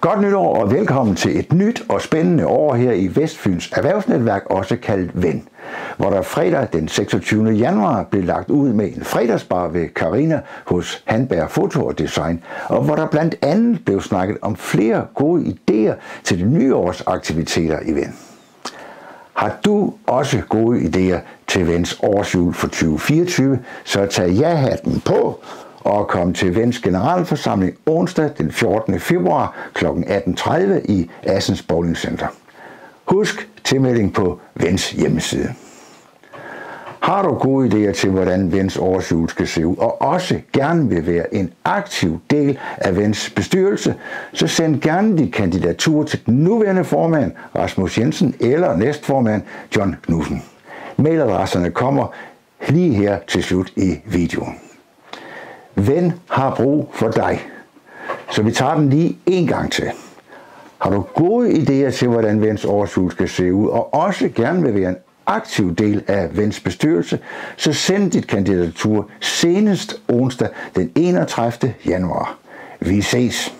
Godt nytår og velkommen til et nyt og spændende år her i Vestfyns Erhvervsnetværk, også kaldt VEN, hvor der fredag den 26. januar blev lagt ud med en fredagsbar ved Carina hos Handberg Foto og Design, og hvor der blandt andet blev snakket om flere gode idéer til de nye års aktiviteter i VEN. Har du også gode idéer til VENs årsjul for 2024, så tag ja-hatten på og kom til VENs generalforsamling onsdag den 14. februar kl. 18.30 i Assens Bowling Center. Husk tilmelding på VENs hjemmeside. Har du gode idéer til, hvordan VENs årsjul skal se ud, og også gerne vil være en aktiv del af VENs bestyrelse, så send gerne dit kandidatur til den nuværende formand, Rasmus Jensen, eller næstformand, John Knudsen. Mailadresserne kommer lige her til slut i videoen. VEN har brug for dig, så vi tager den lige en gang til. Har du gode idéer til, hvordan VENs årsjul skal se ud, og også gerne vil være en aktiv del af VENs bestyrelse, så send dit kandidatur senest onsdag den 31. januar. Vi ses!